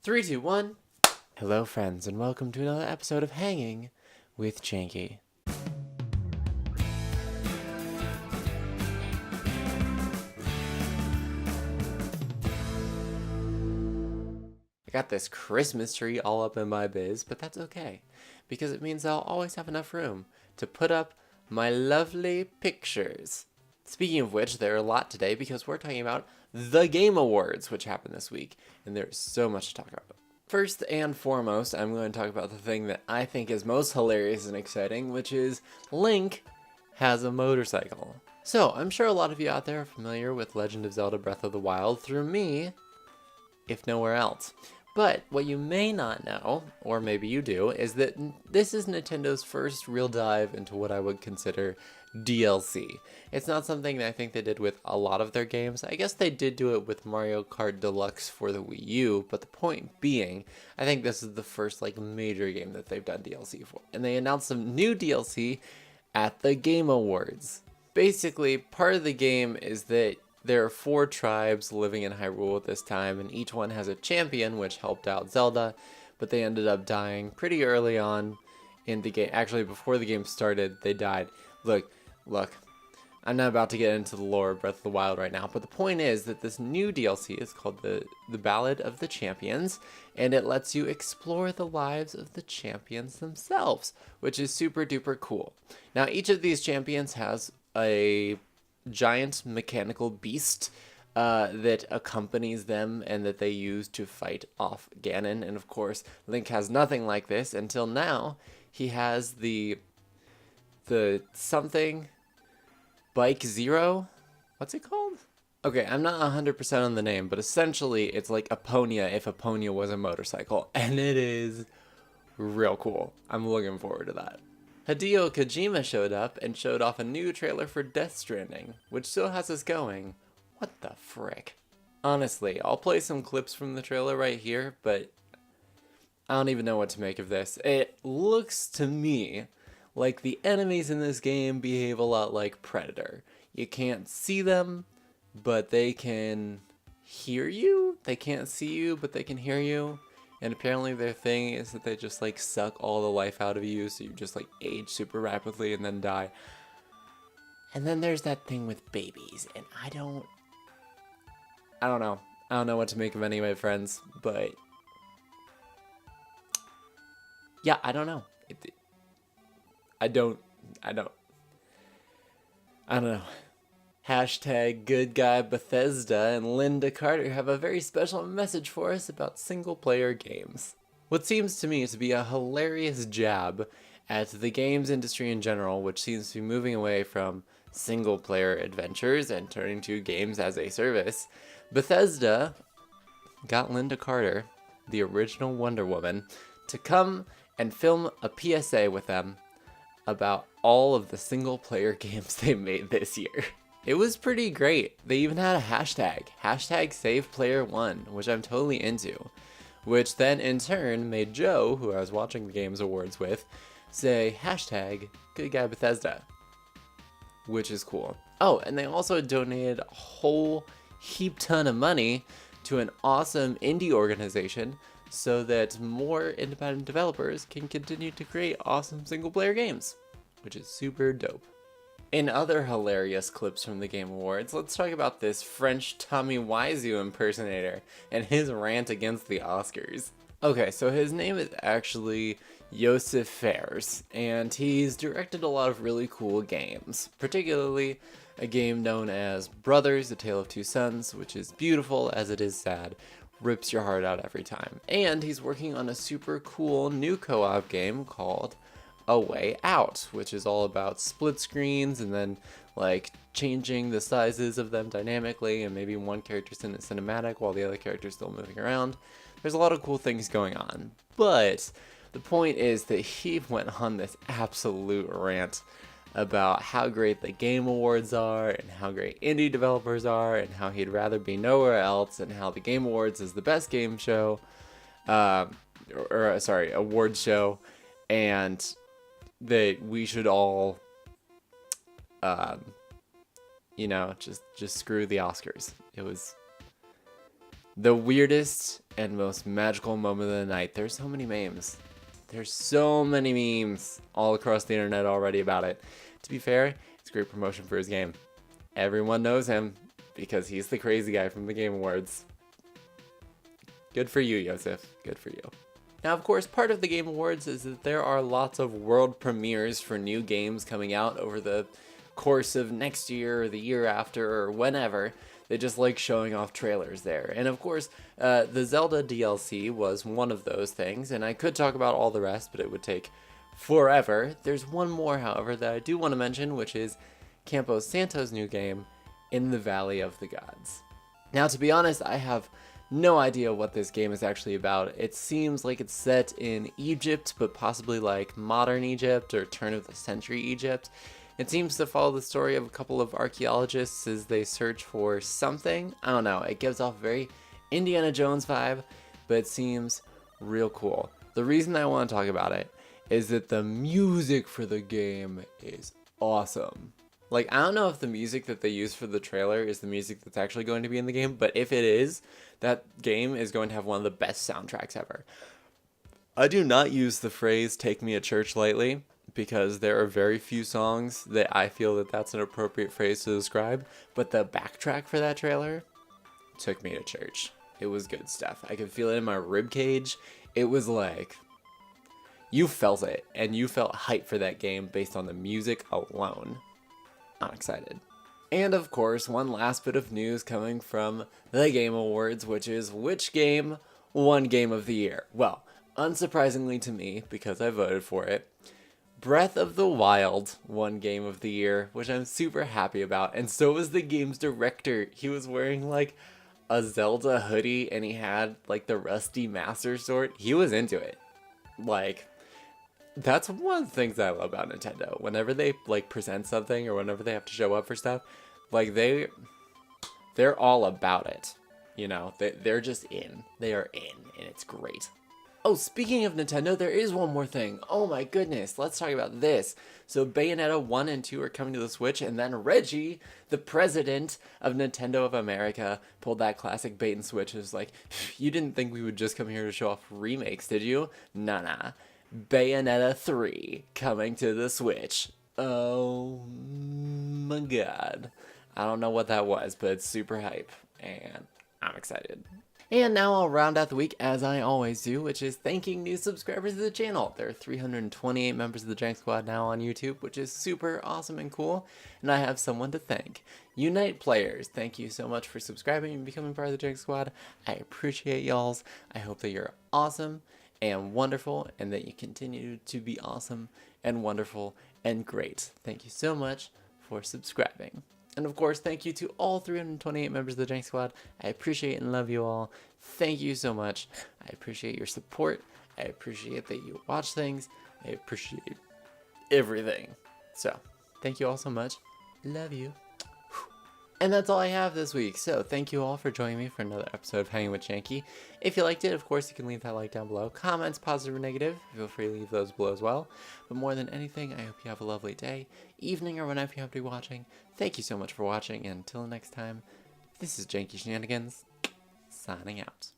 Three, two, one. Hello, friends, and welcome to another episode of Hanging with Janky. I got this Christmas tree all up in my biz, but that's okay, because it means I'll always have enough room to put up my lovely pictures. Speaking of which, there are a lot today because we're talking about the Game Awards, which happened this week, and there's so much to talk about. First and foremost, I'm going to talk about the thing that I think is most hilarious and exciting, which is Link has a motorcycle. So, I'm sure a lot of you out there are familiar with Legend of Zelda Breath of the Wild through me, if nowhere else. But what you may not know, or maybe you do, is that this is Nintendo's first real dive into what I would consider DLC. It's not something that I think they did with a lot of their games. I guess they did do it with Mario Kart Deluxe for the Wii U, but the point being, I think this is the first major game that they've done DLC for. And they announced some new DLC at the Game Awards. Basically, part of the game is that there are 4 tribes living in Hyrule at this time, and each one has a champion, which helped out Zelda, but they ended up dying pretty early on in the game. Actually, before the game started, they died. Look, I'm not about to get into the lore of Breath of the Wild right now, but the point is that this new DLC is called the Ballad of the Champions, and it lets you explore the lives of the champions themselves, which is super duper cool. Now, each of these champions has a giant mechanical beast that accompanies them and that they use to fight off Ganon. And of course, Link has nothing like this until now. He has the something Bike Zero. What's it called? Okay, I'm not 100% on the name, but essentially it's like Epona if Epona was a motorcycle, and it is real cool. I'm looking forward to that. Hideo Kojima showed up and showed off a new trailer for Deathstreaming, which still has us going, what the frick? Honestly, I'll play some clips from the trailer right here, but I don't even know what to make of this. It looks to me like the enemies in this game behave a lot like Predator. You can't see them, but they can hear you? They can't see you, but they can hear you. And apparently their thing is that they just suck all the life out of you, so you just age super rapidly and then die. And then there's that thing with babies, and I don't know. I don't know what to make of any of my friends, but yeah, I don't know. I don't know. Hashtag Good Guy Bethesda and Linda Carter have a very special message for us about single-player games. What seems to me to be a hilarious jab at the games industry in general, which seems to be moving away from single-player adventures and turning to games as a service, Bethesda got Linda Carter, the original Wonder Woman, to come and film a PSA with them about all of the single-player games they made this year. It was pretty great. They even had a hashtag #SavePlayer1, which I'm totally into, which then in turn made Joe, who I was watching the Games Awards with, say #GoodGuyBethesda, which is cool. Oh, and they also donated a whole heap ton of money to an awesome indie organization so that more independent developers can continue to create awesome single-player games, which is super dope. In other hilarious clips from the Game Awards, let's talk about this French Tommy Wiseau impersonator and his rant against the Oscars. Okay, so his name is actually Yosef Ayers, and he's directed a lot of really cool games, particularly a game known as Brothers, A Tale of Two Sons, which is beautiful as it is sad, rips your heart out every time. And he's working on a super cool new co-op game called A Way Out, which is all about split screens and then changing the sizes of them dynamically, and maybe one character's in a cinematic while the other character's still moving around. There's a lot of cool things going on, but the point is that he went on this absolute rant about how great the Game Awards are and how great indie developers are and how he'd rather be nowhere else and how the Game Awards is the best game show, award show, and that we should all, just screw the Oscars. It was the weirdest and most magical moment of the night. There's so many memes. There's so many memes all across the internet already about it. To be fair, it's great promotion for his game. Everyone knows him because he's the crazy guy from the Game Awards. Good for you, Yosef. Good for you. Now, of course, part of the Game Awards is that there are lots of world premieres for new games coming out over the course of next year or the year after or whenever. They just like showing off trailers there. And of course, the Zelda DLC was one of those things, and I could talk about all the rest, but it would take forever. There's one more, however, that I do want to mention, which is Campo Santo's new game, In the Valley of the Gods. Now, to be honest, I have no idea what this game is actually about. It seems like it's set in Egypt, but possibly like modern Egypt or turn of the century Egypt. It seems to follow the story of a couple of archaeologists as they search for something. I don't know, it gives off a very Indiana Jones vibe, but it seems real cool. The reason I want to talk about it is that the music for the game is awesome. Like, I don't know if the music that they use for the trailer is the music that's actually going to be in the game, but if it is, that game is going to have one of the best soundtracks ever. I do not use the phrase "take me to church" lightly, because there are very few songs that I feel that that's an appropriate phrase to describe, but the backtrack for that trailer took me to church. It was good stuff. I could feel it in my rib cage. It was like, you felt it, and you felt hype for that game based on the music alone. I'm excited. And of course, one last bit of news coming from the Game Awards, which is which game won Game of the Year? Well, unsurprisingly to me, because I voted for it, Breath of the Wild won Game of the Year, which I'm super happy about, and so was the game's director. He was wearing like a Zelda hoodie and he had like the rusty Master Sword. He was into it. Like, that's one of the things that I love about Nintendo. Whenever they like present something or whenever they have to show up for stuff, like they're all about it. You know, they're just in. They are in, and it's great. Oh, speaking of Nintendo, there is one more thing. Oh my goodness, let's talk about this. So Bayonetta 1 and 2 are coming to the Switch, and then Reggie, the president of Nintendo of America, pulled that classic bait and switch and was like, you didn't think we would just come here to show off remakes, did you? Nah. Bayonetta 3 coming to the Switch. Oh my god. I don't know what that was, but it's super hype, and I'm excited. And now I'll round out the week as I always do, which is thanking new subscribers to the channel. There are 328 members of the Jank Squad now on YouTube, which is super awesome and cool, and I have someone to thank. Unite Players, thank you so much for subscribing and becoming part of the Jank Squad. I appreciate y'alls. I hope that you're awesome and wonderful, and that you continue to be awesome and wonderful and great. Thank you so much for subscribing. And of course, thank you to all 328 members of the Jank Squad. I appreciate and love you all. Thank you so much. I appreciate your support. I appreciate that you watch things. I appreciate everything. So, thank you all so much. Love you. And that's all I have this week. So, thank you all for joining me for another episode of Hanging with Janky. If you liked it, of course, you can leave that like down below. Comments, positive or negative, feel free to leave those below as well. But more than anything, I hope you have a lovely day, evening, or whenever you have to be watching. Thank you so much for watching, and until next time, this is Janky Shenanigans, signing out.